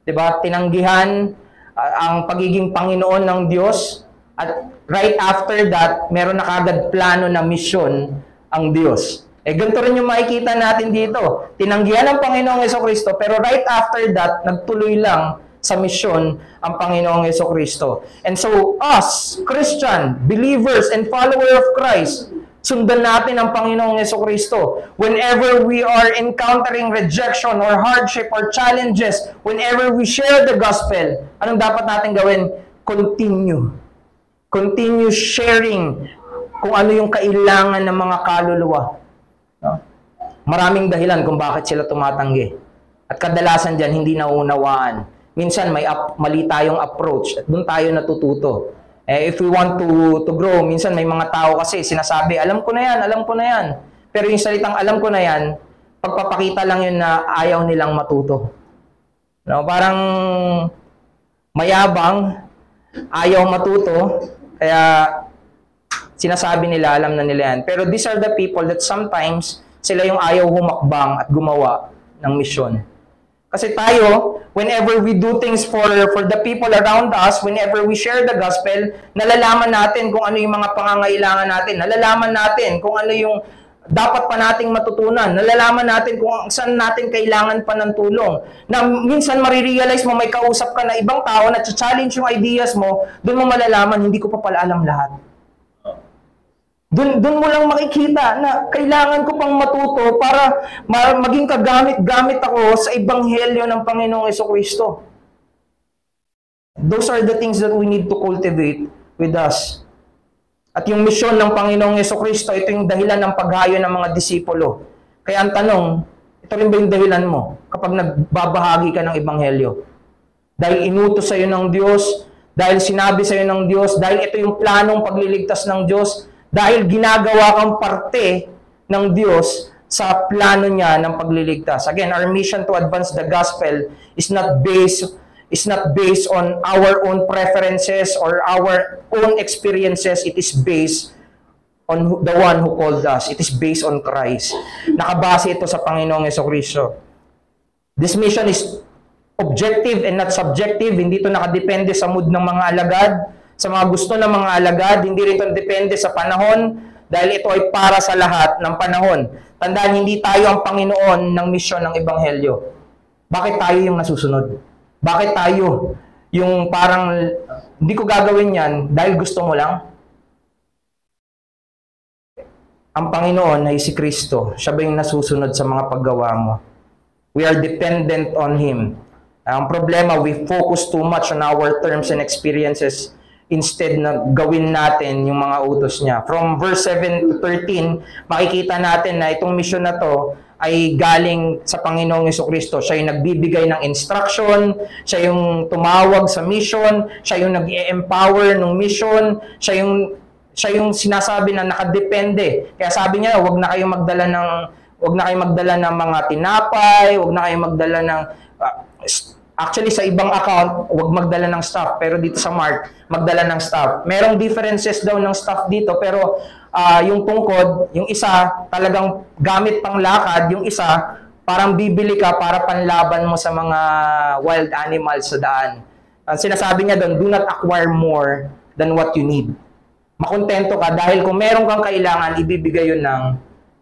'Di ba? Tinanggihan ang pagiging Panginoon ng Diyos, at right after that, meron na kagad plano na misyon ang Diyos. Ganito rin yung makikita natin dito. Tinanggihan ng Panginoong Jesucristo, pero right after that, nagtuloy lang sa misyon ang Panginoong Jesucristo. And so, us, Christian, believers, and follower of Christ, sundan natin ang Panginoong Jesucristo. Whenever we are encountering rejection or hardship or challenges, whenever we share the gospel, anong dapat natin gawin? Continue. Continue sharing kung ano yung kailangan ng mga kaluluwa. No? Maraming dahilan kung bakit sila tumatanggi. At kadalasan dyan, hindi naunawaan. Minsan, mali tayong approach at doon tayo natututo. If we want to grow, minsan may mga tao kasi sinasabi, alam ko na yan. Pero yung salitang alam ko na yan, pagpapakita lang yun na ayaw nilang matuto. No? Parang mayabang, ayaw matuto, kaya sinasabi nila, alam na nila yan. Pero these are the people that sometimes sila yung ayaw humakbang at gumawa ng misyon. Kasi tayo, whenever we do things for the people around us, whenever we share the gospel, nalalaman natin kung ano yung mga pangangailangan natin. Nalalaman natin kung ano yung dapat pa nating matutunan. Nalalaman natin kung saan natin kailangan pa ng tulong. Na minsan marirealize mo, may kausap ka na ibang tao na challenge yung ideas mo, doon mo malalaman, hindi ko pa pala alam lahat. Doon mo lang makikita na kailangan ko pang matuto para maging kagamit-gamit ako sa ebanghelyo ng Panginoong Jesucristo. Those are the things that we need to cultivate with us. At yung misyon ng Panginoong Jesucristo, ito yung dahilan ng paghayo ng mga disipulo. Kaya ang tanong, ito rin ba yung dahilan mo kapag nagbabahagi ka ng ebanghelyo? Dahil inutos sa'yo ng Diyos, dahil sinabi sa'yo ng Diyos, dahil ito yung planong pagliligtas ng Diyos, dahil ginagawa kang parte ng Diyos sa plano niya ng pagliligtas. Again, our mission to advance the gospel is not based on our own preferences or our own experiences. It is based on the one who called us. It is based on Christ. Nakabase ito sa Panginoong Jesucristo. This mission is objective and not subjective. Hindi ito nakadepende sa mood ng mga alagad, sa mga gusto ng mga alagad, hindi rin ito depende sa panahon, dahil ito ay para sa lahat ng panahon. Tandaan, hindi tayo ang Panginoon ng misyon ng Ebanghelyo. Bakit tayo yung nasusunod? Bakit tayo yung parang, hindi ko gagawin yan dahil gusto mo lang? Ang Panginoon ay si Kristo. Siya ba yung nasusunod sa mga paggawa mo? We are dependent on Him. Ang problema, we focus too much on our terms and experiences instead na gawin natin yung mga utos niya. From verse 7 to 13, makikita natin na itong mission na to ay galing sa Panginoong Jesucristo. Siya yung nagbibigay ng instruction, siya yung tumawag sa mission, siya yung nag-empower ng mission, siya yung sinasabi na nakadepende. Kaya sabi niya, wag na kayong magdala ng mga tinapay, wag na kayong magdala ng actually, sa ibang account, huwag magdala ng staff. Pero dito sa Mark, magdala ng staff. Merong differences daw ng staff dito. Pero yung tungkod, yung isa, talagang gamit pang lakad. Yung isa, parang bibili ka para panlaban mo sa mga wild animals sa daan. Ang sinasabi niya doon, do not acquire more than what you need. Makontento ka dahil kung meron kang kailangan, ibibigay yun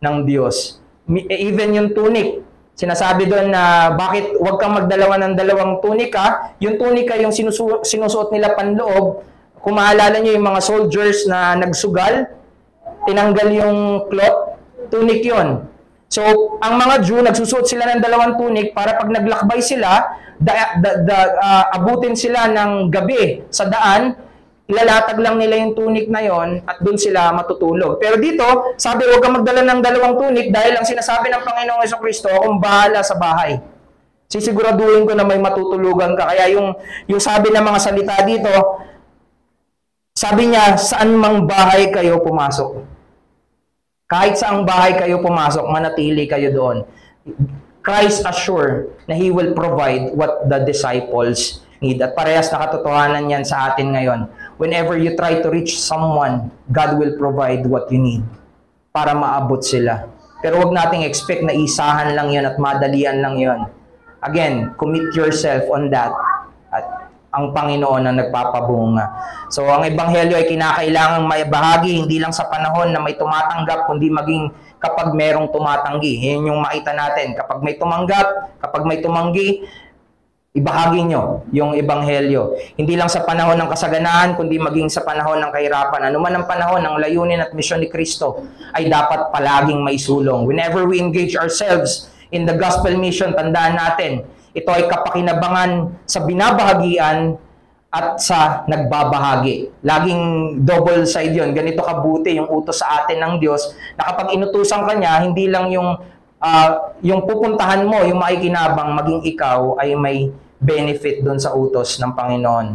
ng Diyos. Even yung tunic, sinasabi doon na bakit wag kang magdalawa ng dalawang tunika. Yung tunika yung sinusuot nila panloob. Kung maalala nyo yung mga soldiers na nagsugal, tinanggal yung cloth, tunic yon. So, ang mga Jew, nagsusuot sila ng dalawang tunik para pag naglakbay sila, abutin sila ng gabi sa daan, ilalatag lang nila yung tunik na yon at doon sila matutulog. Pero dito, sabi, huwag kang magdala ng dalawang tunik dahil ang sinasabi ng Panginoong Jesucristo, akong bahala sa bahay. Sisiguraduhin ko na may matutulugan ka. Kaya yung sabi ng mga salita dito, sabi niya, saan mang bahay kayo pumasok. Kahit saang bahay kayo pumasok, manatili kayo doon. Christ assure na He will provide what the disciples need. At parehas na katotohanan yan sa atin ngayon. Whenever you try to reach someone, God will provide what you need para maabot sila. Pero wag nating expect na isahan lang yon at madalian lang yon. Again, commit yourself on that. At ang Panginoon ang nagpapabunga. So, ang Ebanghelyo ay kinakailangang maibahagi, hindi lang sa panahon na may tumatanggap, kundi maging kapag merong tumatanggi. Yan yung makita natin. Kapag may tumanggap, kapag may tumanggi, ibahagi nyo yung Ebanghelyo. Hindi lang sa panahon ng kasaganaan, kundi maging sa panahon ng kahirapan. Ano man ang panahon ng layunin at misyon ni Kristo ay dapat palaging may sulong. Whenever we engage ourselves in the gospel mission, tandaan natin, ito ay kapakinabangan sa binabahagian at sa nagbabahagi. Laging double side yun. Ganito kabuti yung utos sa atin ng Diyos na kapag inutusan ka niya, hindi lang yung pupuntahan mo, yung makikinabang, maging ikaw ay may benefit doon sa utos ng Panginoon.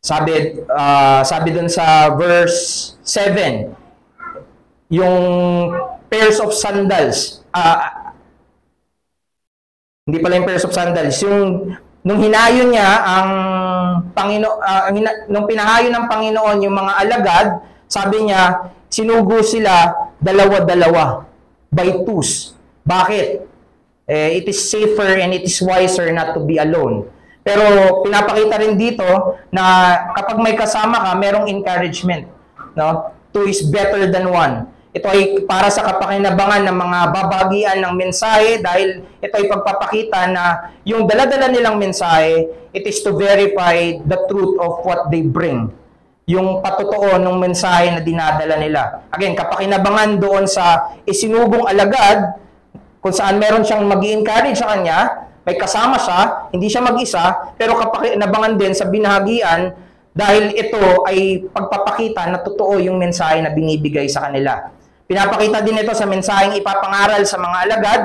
Sabi doon sa verse 7, yung pairs of sandals, hindi pala yung pairs of sandals, nung hinayo niya ang nung pinahayo ng Panginoon yung mga alagad, sabi niya, sinugo sila dalawa-dalawa, by twos. Bakit? It is safer and it is wiser not to be alone. Pero pinapakita rin dito na kapag may kasama ka, merong encouragement. No? Two is better than one. Ito ay para sa kapakinabangan ng mga babagian ng mensahe dahil ito ay pagpapakita na yung dala-dala nilang mensahe, it is to verify the truth of what they bring. Yung patotoo ng mensahe na dinadala nila. Again, kapakinabangan doon sa isinugong alagad, kung saan meron siyang mag-i-encourage sa kanya, may kasama siya, hindi siya mag-isa, pero kapakinabangan din sa binahagian dahil ito ay pagpapakita na totoo yung mensahe na binibigay sa kanila. Pinapakita din ito sa mensaheng ipapangaral sa mga alagad,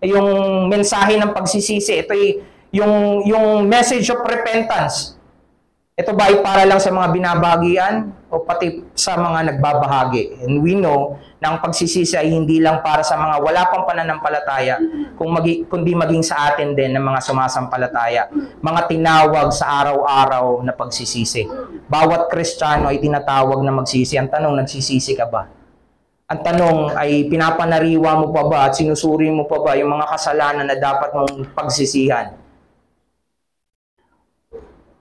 yung mensahe ng pagsisisi. Ito ay yung message of repentance. Ito ba ay para lang sa mga binabahagian o pati sa mga nagbabahagi? And we know na ang pagsisisi ay hindi lang para sa mga wala pang pananampalataya, kundi maging sa atin din ng mga sumasampalataya. Mga tinawag sa araw-araw na pagsisisi. Bawat Kristiyano ay tinatawag na magsisi. Ang tanong, nagsisisi ka ba? Ang tanong ay pinapanariwa mo pa ba at sinusuri mo pa ba yung mga kasalanan na dapat mong pagsisihan?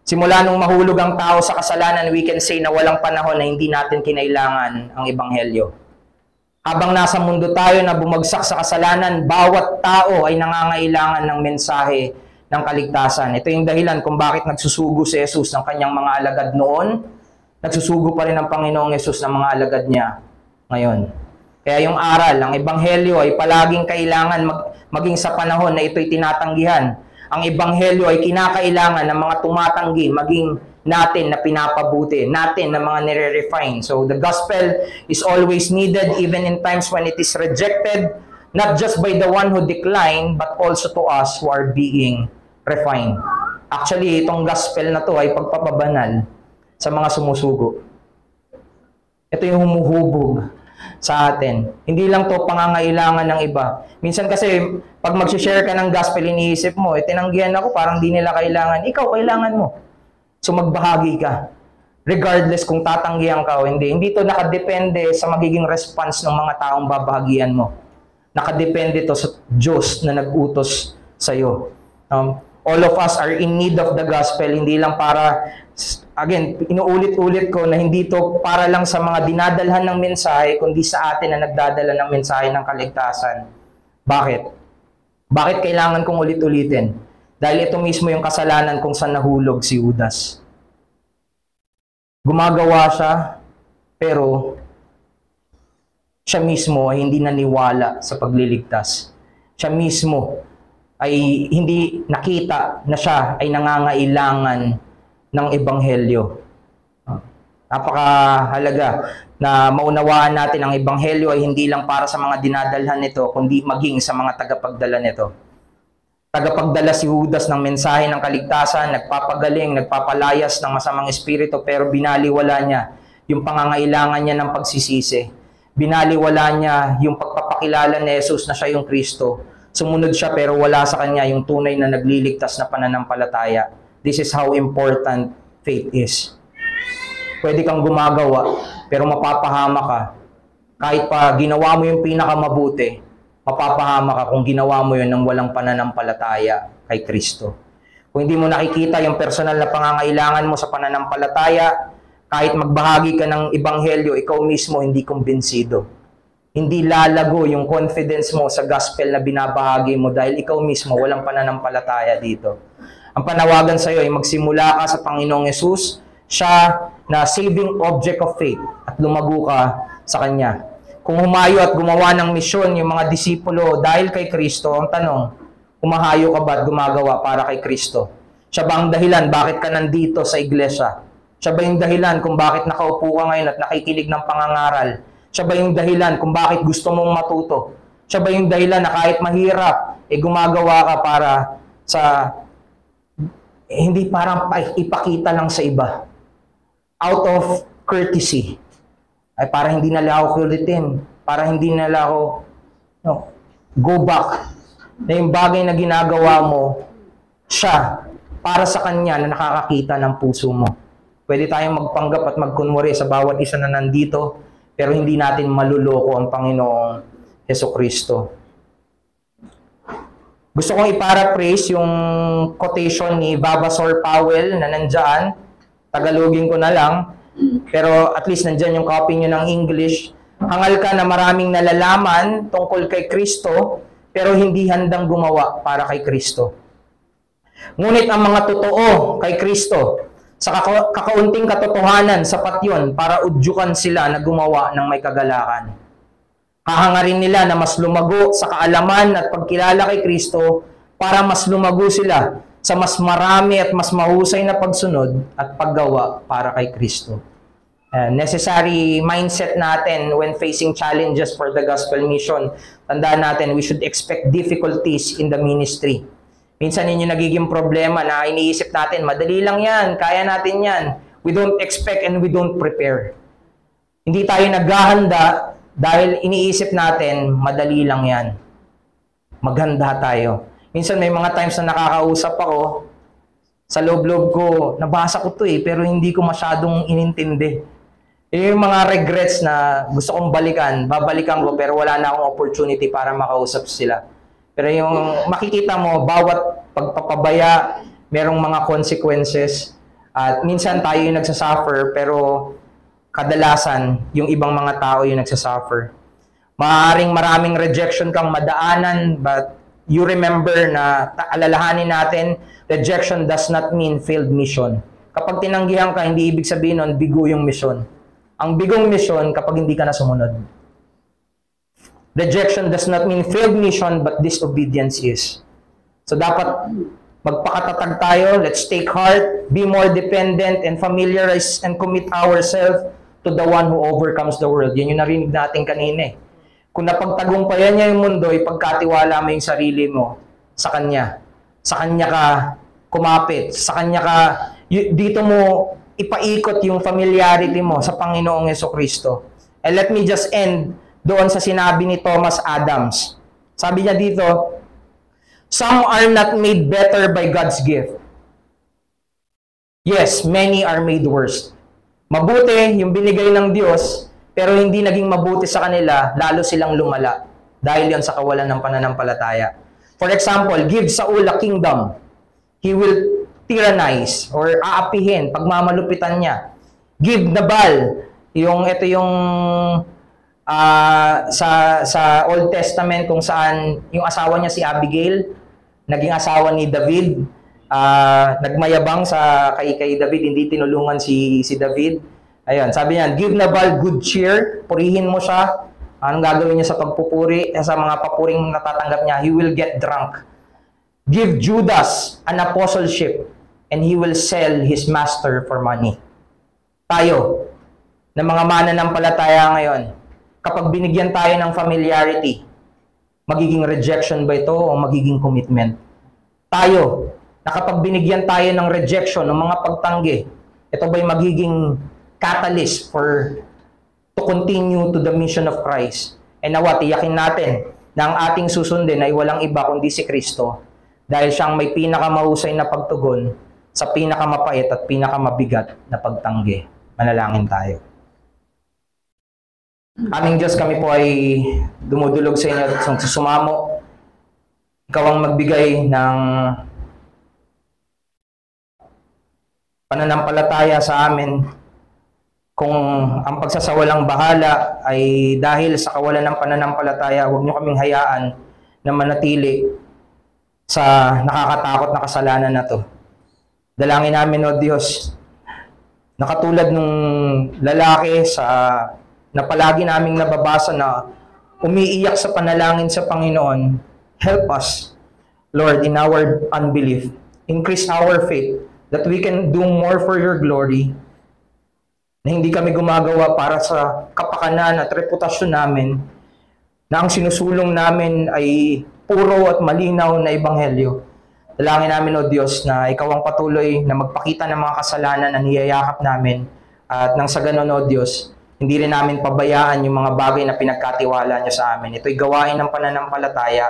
Simula nung mahulog ang tao sa kasalanan, we can say na walang panahon na hindi natin kinailangan ang Ebanghelyo. Habang nasa mundo tayo na bumagsak sa kasalanan, bawat tao ay nangangailangan ng mensahe ng kaligtasan. Ito yung dahilan kung bakit nagsusugo si Jesus ng kanyang mga alagad noon, nagsusugo pa rin ang Panginoong Jesus ng mga alagad niya ngayon. Kaya yung aral, ang Ebanghelyo ay palaging kailangan maging sa panahon na ito'y tinatanggihan. Ang Ebanghelyo ay kinakailangan ng mga tumatanggi, maging natin na pinapabuti, natin na mga nire-refine. So the gospel is always needed even in times when it is rejected, not just by the one who declined, but also to us who are being refined. Actually, itong gospel na to ay pagpapabanal sa mga sumusugo. Ito yung humuhubog sa atin. Hindi lang to pangangailangan ng iba. Minsan kasi, pag mag-share ka ng gospel, iniisip mo, tinanggihan ako, parang di nila kailangan. Ikaw, kailangan mo. So magbahagi ka. Regardless kung tatanggihan ka o hindi. Hindi to nakadepende sa magiging response ng mga taong babahagian mo. Nakadepende to sa Diyos na nag-utos sa'yo. All of us are in need of the gospel, hindi lang para, again, inuulit-ulit ko na hindi to para lang sa mga dinadalhan ng mensahe, kundi sa atin na nagdadala ng mensahe ng kaligtasan. Bakit? Bakit kailangan kong ulit-ulitin? Dahil ito mismo yung kasalanan kung saan nahulog si Judas. Gumagawa siya, pero siya mismo ay hindi naniwala sa pagliligtas. Siya mismo ay hindi nakita na siya ay nangangailangan ng Ebanghelyo. Napakahalaga na maunawaan natin ang Ebanghelyo ay hindi lang para sa mga dinadalhan nito, kundi maging sa mga tagapagdala nito. Tagapagdala si Judas ng mensahe ng kaligtasan, nagpapagaling, nagpapalayas ng masamang espiritu, pero binaliwala niya yung pangangailangan niya ng pagsisisi. Binaliwala niya yung pagpapakilala ni Jesus na siya yung Kristo. Sumunod siya pero wala sa kanya yung tunay na nagliligtas na pananampalataya. This is how important faith is. Pwede kang gumagawa pero mapapahama ka. Kahit pa ginawa mo yung pinakamabuti, mapapahama ka kung ginawa mo yun ng walang pananampalataya kay Kristo. Kung hindi mo nakikita yung personal na pangangailangan mo sa pananampalataya, kahit magbahagi ka ng Ebanghelyo, ikaw mismo hindi kumbinsido. Hindi lalago yung confidence mo sa gospel na binabahagi mo dahil ikaw mismo walang pananampalataya dito. Ang panawagan sa iyo ay magsimula ka sa Panginoong Yesus, siya na saving object of faith at lumago ka sa Kanya. Kung humayo at gumawa ng misyon yung mga disipulo dahil kay Kristo, ang tanong, humahayo ka ba at gumagawa para kay Kristo? Siya ba ang dahilan bakit ka nandito sa iglesia? Siya ba yung dahilan kung bakit nakaupo ka ngayon at nakikinig ng pangangaral? Siya ba yung dahilan kung bakit gusto mong matuto? Siya ba yung dahilan na kahit mahirap, gumagawa ka para sa, hindi parang ipakita lang sa iba. Out of courtesy. Ay para hindi nila ako kulitin. Para hindi nila ako go back. Na yung bagay na ginagawa mo, siya, para sa kanya na nakakakita ng puso mo. Pwede tayong magpanggap at magkunwari sa bawat isa na nandito, pero hindi natin maluloko ang Panginoong Hesukristo. Gusto kong i-paraphrase yung quotation ni Vavasor Powell na nandyan. Tagalogin ko na lang. Pero at least nandyan yung copy nyo ng English. Hangal ka na maraming nalalaman tungkol kay Kristo, pero hindi handang gumawa para kay Kristo. Ngunit ang mga totoo kay Kristo, sa kakaunting katotohanan, sapat yun para udyukan sila na gumawa ng may kagalakan. Hahangarin nila na mas lumago sa kaalaman at pagkilala kay Kristo para mas lumago sila sa mas marami at mas mahusay na pagsunod at paggawa para kay Kristo. Necessary mindset natin when facing challenges for the gospel mission. Tandaan natin, we should expect difficulties in the ministry. Minsan yun yung nagiging problema na iniisip natin, madali lang yan, kaya natin yan. We don't expect and we don't prepare. Hindi tayo naghahanda dahil iniisip natin, madali lang yan. Maghanda tayo. Minsan may mga times na nakakausap ako, sa loob-loob ko, nabasa ko to pero hindi ko masyadong inintindi. Yung mga regrets na gusto kong balikan, babalikan ko pero wala na akong opportunity para makausap sila. Pero yung makikita mo, bawat pagpapabaya, merong mga consequences. At minsan tayo yung nagsasuffer, pero kadalasan, yung ibang mga tao yung nagsasuffer. Maaaring maraming rejection kang madaanan, but you remember na alalahanin natin, rejection does not mean failed mission. Kapag tinanggihan ka, hindi ibig sabihin nun, bigo yung mission. Ang bigong mission kapag hindi ka na sumunod. Rejection does not mean failed mission, but disobedience is. So dapat magpakatatag tayo, let's take heart, be more dependent, and familiarize and commit ourselves to the one who overcomes the world. Yan yung narinig natin kanina. Kung napagtagumpayan niya yung mundo, ipagkatiwala mo yung sarili mo sa Kanya. Sa Kanya ka kumapit. Sa Kanya ka, dito mo ipaikot yung familiarity mo sa Panginoong Hesukristo. And let me just end doon sa sinabi ni Thomas Adams. Sabi niya dito, some are not made better by God's gift. Yes, many are made worse. Mabuti yung binigay ng Diyos, pero hindi naging mabuti sa kanila, lalo silang lumala. Dahil yon sa kawalan ng pananampalataya. For example, give Saul a kingdom. He will tyrannize or aapihin, pagmamalupitan niya. Give Nabal, ito yung sa Old Testament kung saan yung asawa niya si Abigail, naging asawa ni David, nagmayabang kay David, hindi tinulungan si David. Ayun, sabi niya, give Nabal good cheer, purihin mo siya. Anong gagawin niya sa pagpupuri? Sa mga papuring natatanggap niya, he will get drunk. Give Judas an apostleship, and he will sell his master for money. Tayo, na mga mananampalataya ngayon, kapag binigyan tayo ng familiarity, magiging rejection ba ito o magiging commitment? Tayo, na kapag binigyan tayo ng rejection, ng mga pagtanggi, ito ba'y magiging catalyst to continue to the mission of Christ? And nawa, tiyakin natin na ang ating susundin ay walang iba kundi si Kristo, dahil siyang may pinakamahusay na pagtugon sa pinakamapait at pinakamabigat na pagtanggi. Manalangin tayo. Aming Diyos, kami po ay dumudulog sa inyo at sumamo. Ikaw ang magbigay ng pananampalataya sa amin. Kung ang pagsasawalang bahala ay dahil sa kawalan ng pananampalataya, huwag niyo kaming hayaan na manatili sa nakakatakot na kasalanan na to. Dalangin namin, O Diyos, na katulad nung lalaki na palagi naming nababasa na umiiyak sa panalangin sa Panginoon, help us, Lord, in our unbelief. Increase our faith that we can do more for your glory. Na hindi kami gumagawa para sa kapakanan at reputasyon namin, na ang sinusulong namin ay puro at malinaw na ebanghelyo. Dalangin namin, O Diyos, na Ikaw ang patuloy na magpakita ng mga kasalanan na niyayakap namin, at nang sa ganun, O Diyos, hindi rin namin pabayaan yung mga bagay na pinagkatiwala niyo sa amin. Ito'y gawain ng pananampalataya,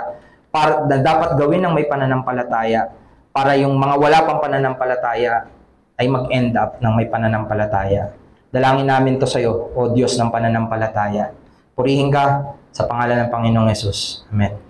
na dapat gawin ng may pananampalataya, para yung mga wala pang pananampalataya ay mag-end up ng may pananampalataya. Dalangin namin to sa iyo, O Diyos ng pananampalataya. Purihin ka sa pangalan ng Panginoong Hesus. Amen.